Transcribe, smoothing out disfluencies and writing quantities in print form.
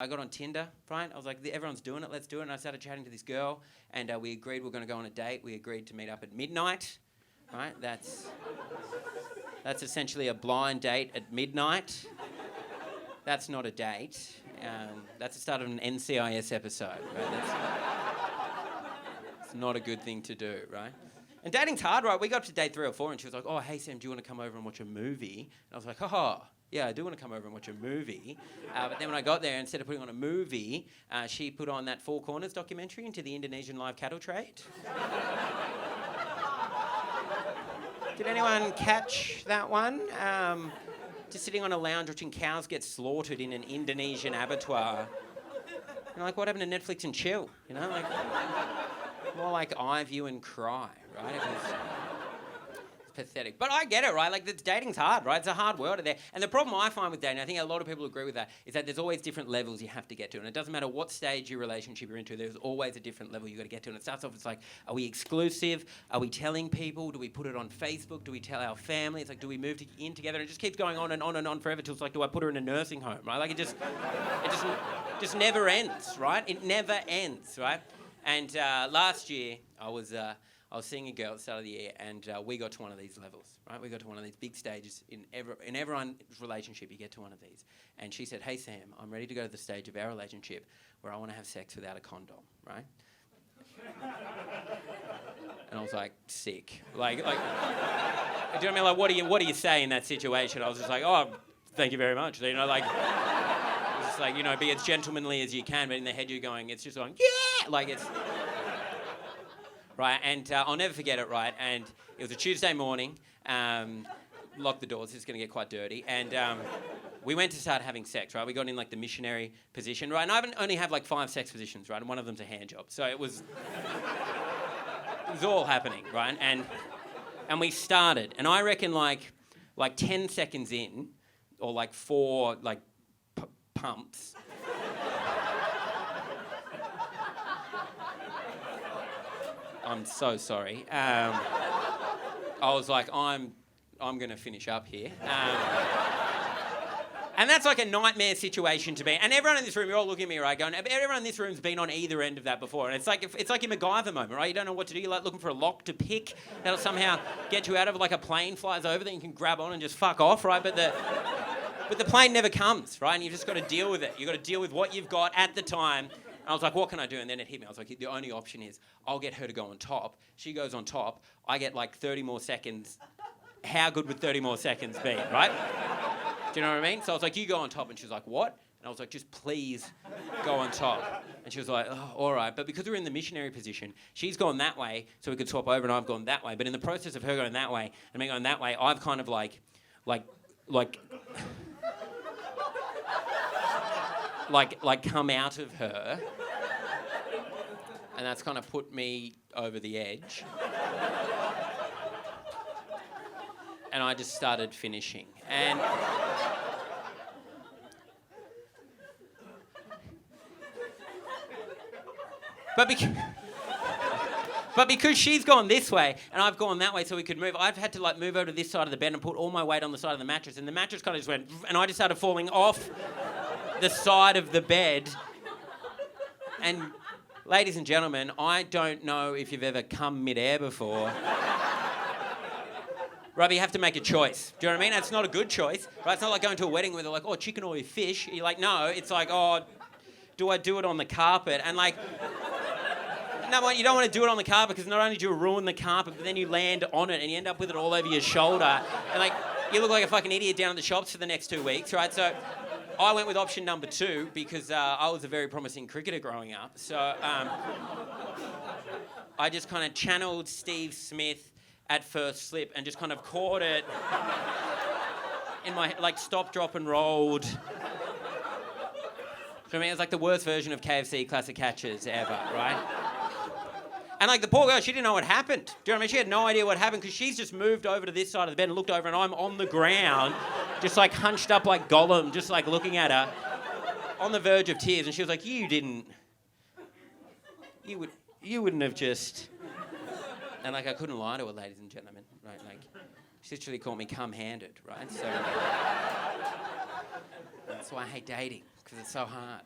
I got on Tinder, right? I was like, everyone's doing it, let's do it. And I started chatting to this girl, and we agreed we are going to go on a date. We agreed to meet up at midnight, right? That's essentially a blind date at midnight. That's not a date. That's the start of an NCIS episode, right? It's not a good thing to do, right? And dating's hard, right? We got up to date 3 or 4, and she was like, oh, hey, Sam, do you want to come over and watch a movie? And I was like, oh, yeah, I do want to come over and watch a movie. But then when I got there, instead of putting on a movie, she put on that Four Corners documentary into the Indonesian live cattle trade. Did anyone catch that one? Just sitting on a lounge watching cows get slaughtered in an Indonesian abattoir. You know, like, what happened to Netflix and chill? You know, like, more like iView and cry, right? It's pathetic. But I get it, right? Like, dating's hard, right? It's a hard world out there. And the problem I find with dating, I think a lot of people agree with that, is that there's always different levels you have to get to. And it doesn't matter what stage your relationship you're into, there's always a different level you got to get to. And it starts off, it's like, are we exclusive? Are we telling people? Do we put it on Facebook? Do we tell our family? It's like, do we move in together? And it just keeps going on and on and on forever till it's like, do I put her in a nursing home, right? Like, it just never ends, right? It never ends, right? And last year, I was seeing a girl at the start of the year, and we got to one of these levels, right? We got to one of these big stages in everyone's relationship. You get to one of these, and she said, "Hey Sam, I'm ready to go to the stage of our relationship where I want to have sex without a condom," right? And I was like, sick. Like, do you know what I mean? Like, what do you say in that situation? I was just like, oh, thank you very much. You know, like, it's just like, you know, be as gentlemanly as you can, but in the head you're going, it's just going, yeah, like it's. Right, and I'll never forget it, right, and it was a Tuesday morning, locked the doors, it's going to get quite dirty, and we went to start having sex, right, we got in, like, the missionary position, right, and I only have, like, 5 sex positions, right, and one of them's a hand job, so it was all happening, right, and we started, and I reckon, like 10 seconds in, or, like, 4, like, pumps, I'm so sorry. I was like, I'm going to finish up here. And that's like a nightmare situation to be. And everyone in this room, you're all looking at me, right, going, everyone in this room's been on either end of that before. And it's like your MacGyver moment, right? You don't know what to do. You're like looking for a lock to pick that'll somehow get you out of it, like a plane flies over that you can grab on and just fuck off, right? But the plane never comes, right? And you've just got to deal with it. You've got to deal with what you've got at the time. I was like, what can I do? And then it hit me. I was like, the only option is I'll get her to go on top. She goes on top. I get like 30 more seconds. How good would 30 more seconds be, right? Do you know what I mean? So I was like, you go on top. And she was like, what? And I was like, just please go on top. And she was like, oh, all right. But because we're in the missionary position, she's gone that way so we could swap over, and I've gone that way. But in the process of her going that way and me going that way, I've kind of like come out of her, and that's kind of put me over the edge. And I just started finishing. And But because she's gone this way and I've gone that way so we could move, I've had to like move over to this side of the bed and put all my weight on the side of the mattress, and the mattress kind of just went, and I just started falling off the side of the bed. And ladies and gentlemen, I don't know if you've ever come mid-air before. Right, but you have to make a choice. Do you know what I mean? It's not a good choice, right? It's not like going to a wedding where they're like, oh, chicken or fish. You're like, no, it's like, oh, do I do it on the carpet? And like, no, you don't want to do it on the carpet because not only do you ruin the carpet, but then you land on it and you end up with it all over your shoulder. And like, you look like a fucking idiot down at the shops for the next 2 weeks, right? So I went with option number 2 because I was a very promising cricketer growing up. So I just kind of channeled Steve Smith at first slip and just kind of caught it in my, like, stop, drop and rolled. For me, it was like the worst version of KFC classic catches ever, right? And like the poor girl, she didn't know what happened. Do you know what I mean? She had no idea what happened because she's just moved over to this side of the bed and looked over, and I'm on the ground, just like hunched up like Gollum, just like looking at her, on the verge of tears. And she was like, you wouldn't have just... And like I couldn't lie to her, ladies and gentlemen, right? Like she literally called me cum-handed, right? So that's why I hate dating, because it's so hard.